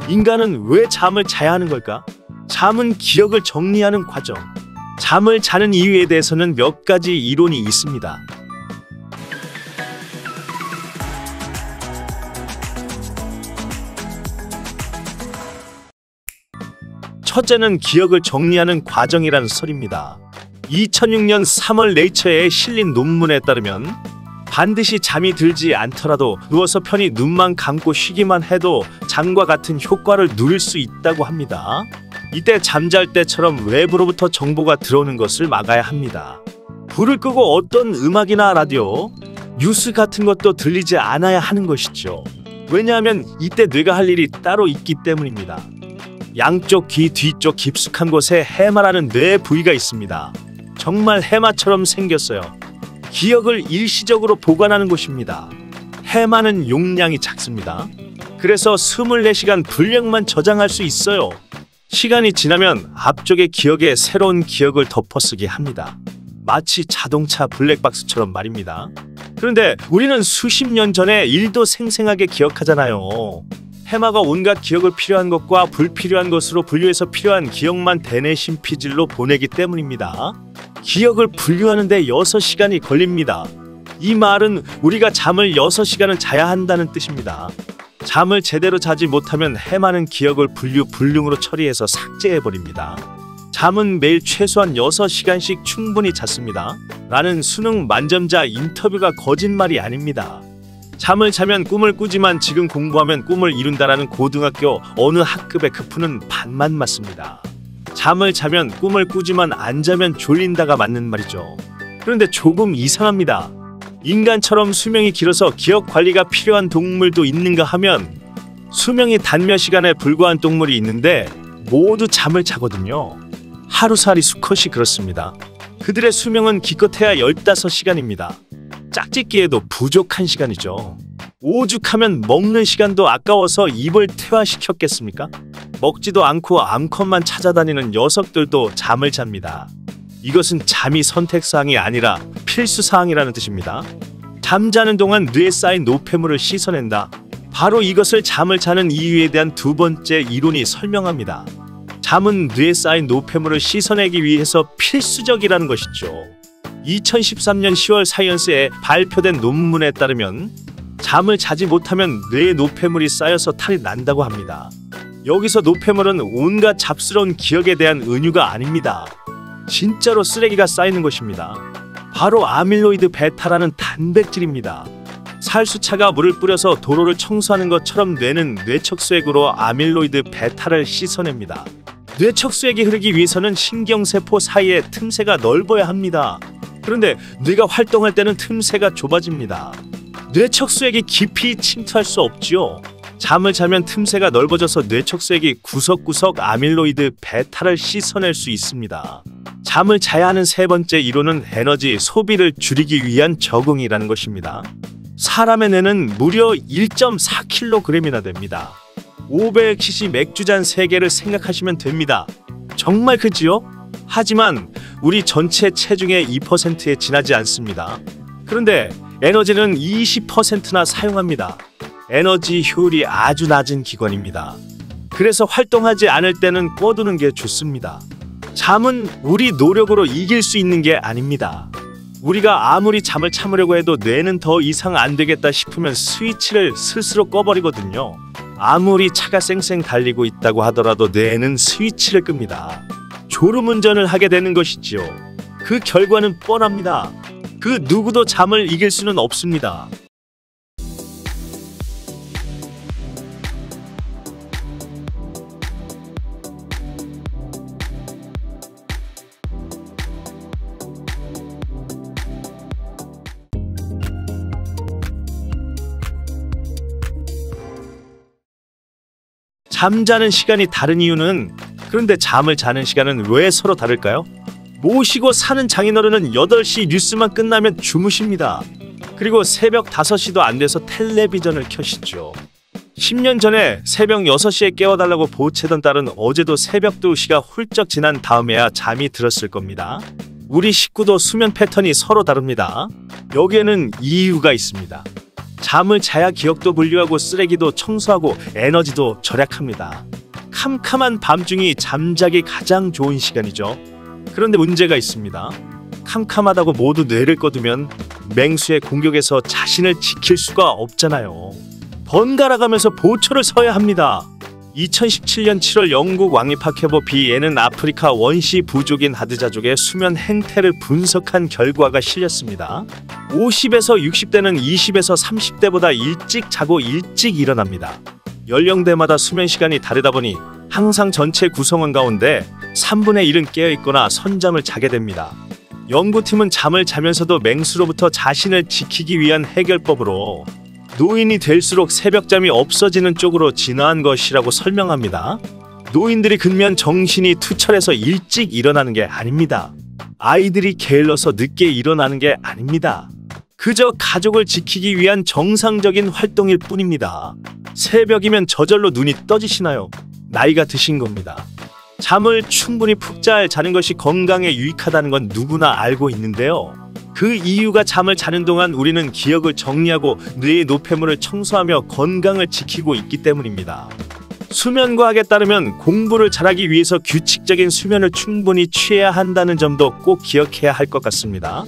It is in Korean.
인간은 왜 잠을 자야 하는 걸까? 잠은 기억을 정리하는 과정. 잠을 자는 이유에 대해서는 몇 가지 이론이 있습니다. 첫째는 기억을 정리하는 과정이라는 설입니다. 2006년 3월 네이처에 실린 논문에 따르면 반드시 잠이 들지 않더라도 누워서 편히 눈만 감고 쉬기만 해도 잠과 같은 효과를 누릴 수 있다고 합니다. 이때 잠잘 때처럼 외부로부터 정보가 들어오는 것을 막아야 합니다. 불을 끄고 어떤 음악이나 라디오, 뉴스 같은 것도 들리지 않아야 하는 것이죠. 왜냐하면 이때 뇌가 할 일이 따로 있기 때문입니다. 양쪽 귀 뒤쪽 깊숙한 곳에 해마라는 뇌 부위가 있습니다. 정말 해마처럼 생겼어요. 기억을 일시적으로 보관하는 곳입니다. 해마는 용량이 작습니다. 그래서 24시간 분량만 저장할 수 있어요. 시간이 지나면 앞쪽의 기억에 새로운 기억을 덮어쓰게 합니다. 마치 자동차 블랙박스처럼 말입니다. 그런데 우리는 수십 년 전의 일도 생생하게 기억하잖아요. 해마가 온갖 기억을 필요한 것과 불필요한 것으로 분류해서 필요한 기억만 대내심 피질로 보내기 때문입니다. 기억을 분류하는데 6시간이 걸립니다. 이 말은 우리가 잠을 6시간은 자야 한다는 뜻입니다. 잠을 제대로 자지 못하면 해마는 기억을 불능으로 처리해서 삭제해버립니다. 잠은 매일 최소한 6시간씩 충분히 잤습니다. 라는 수능 만점자 인터뷰가 거짓말이 아닙니다. 잠을 자면 꿈을 꾸지만 지금 공부하면 꿈을 이룬다라는 고등학교 어느 학급의 크푸는 반만 맞습니다. 잠을 자면 꿈을 꾸지만 안 자면 졸린다가 맞는 말이죠. 그런데 조금 이상합니다. 인간처럼 수명이 길어서 기억 관리가 필요한 동물도 있는가 하면 수명이 단 몇 시간에 불과한 동물이 있는데 모두 잠을 자거든요. 하루살이 수컷이 그렇습니다. 그들의 수명은 기껏해야 15시간입니다. 짝짓기에도 부족한 시간이죠. 오죽하면 먹는 시간도 아까워서 입을 퇴화시켰겠습니까? 먹지도 않고 암컷만 찾아다니는 녀석들도 잠을 잡니다. 이것은 잠이 선택사항이 아니라 필수사항이라는 뜻입니다. 잠자는 동안 뇌에 쌓인 노폐물을 씻어낸다. 바로 이것을 잠을 자는 이유에 대한 두 번째 이론이 설명합니다. 잠은 뇌에 쌓인 노폐물을 씻어내기 위해서 필수적이라는 것이죠. 2013년 10월 사이언스에 발표된 논문에 따르면 잠을 자지 못하면 뇌에 노폐물이 쌓여서 탈이 난다고 합니다. 여기서 노폐물은 온갖 잡스러운 기억에 대한 은유가 아닙니다. 진짜로 쓰레기가 쌓이는 것입니다. 바로 아밀로이드 베타라는 단백질입니다. 살수차가 물을 뿌려서 도로를 청소하는 것처럼 뇌는 뇌척수액으로 아밀로이드 베타를 씻어냅니다. 뇌척수액이 흐르기 위해서는 신경세포 사이에 틈새가 넓어야 합니다. 그런데 뇌가 활동할 때는 틈새가 좁아집니다. 뇌척수액이 깊이 침투할 수 없지요. 잠을 자면 틈새가 넓어져서 뇌척수액이 구석구석 아밀로이드 베타를 씻어낼 수 있습니다. 잠을 자야 하는 세 번째 이론은 에너지 소비를 줄이기 위한 적응이라는 것입니다. 사람의 뇌는 무려 1.4kg이나 됩니다. 500cc 맥주잔 3개를 생각하시면 됩니다. 정말 크지요? 하지만 우리 전체 체중의 2%에 지나지 않습니다. 그런데 에너지는 20%나 사용합니다. 에너지 효율이 아주 낮은 기관입니다. 그래서 활동하지 않을 때는 꺼두는 게 좋습니다. 잠은 우리 노력으로 이길 수 있는 게 아닙니다. 우리가 아무리 잠을 참으려고 해도 뇌는 더 이상 안 되겠다 싶으면 스위치를 스스로 꺼버리거든요. 아무리 차가 쌩쌩 달리고 있다고 하더라도 뇌는 스위치를 끕니다. 졸음운전을 하게 되는 것이지요. 그 결과는 뻔합니다. 그 누구도 잠을 이길 수는 없습니다. 잠자는 시간이 다른 이유는 그런데 잠을 자는 시간은 왜 서로 다를까요? 모시고 사는 장인어른은 8시 뉴스만 끝나면 주무십니다. 그리고 새벽 5시도 안 돼서 텔레비전을 켜시죠. 10년 전에 새벽 6시에 깨워달라고 보채던 딸은 어제도 새벽 2시가 훌쩍 지난 다음에야 잠이 들었을 겁니다. 우리 식구도 수면 패턴이 서로 다릅니다. 여기에는 이유가 있습니다. 잠을 자야 기억도 분류하고 쓰레기도 청소하고 에너지도 절약합니다. 캄캄한 밤중이 잠자기 가장 좋은 시간이죠. 그런데 문제가 있습니다. 캄캄하다고 모두 뇌를 꺼두면 맹수의 공격에서 자신을 지킬 수가 없잖아요. 번갈아가면서 보초를 서야 합니다. 2017년 7월 영국 왕립학회보 비에는 아프리카 원시 부족인 하드자족의 수면 행태를 분석한 결과가 실렸습니다. 50에서 60대는 20에서 30대보다 일찍 자고 일찍 일어납니다. 연령대마다 수면 시간이 다르다 보니 항상 전체 구성원 가운데 3분의 1은 깨어있거나 선잠을 자게 됩니다. 연구팀은 잠을 자면서도 맹수로부터 자신을 지키기 위한 해결법으로 노인이 될수록 새벽잠이 없어지는 쪽으로 진화한 것이라고 설명합니다. 노인들이 근면 정신이 투철해서 일찍 일어나는 게 아닙니다. 아이들이 게을러서 늦게 일어나는 게 아닙니다. 그저 가족을 지키기 위한 정상적인 활동일 뿐입니다. 새벽이면 저절로 눈이 떠지시나요? 나이가 드신 겁니다. 잠을 충분히 푹 잘 자는 것이 건강에 유익하다는 건 누구나 알고 있는데요. 그 이유가 잠을 자는 동안 우리는 기억을 정리하고 뇌의 노폐물을 청소하며 건강을 지키고 있기 때문입니다. 수면과학에 따르면 공부를 잘하기 위해서 규칙적인 수면을 충분히 취해야 한다는 점도 꼭 기억해야 할 것 같습니다.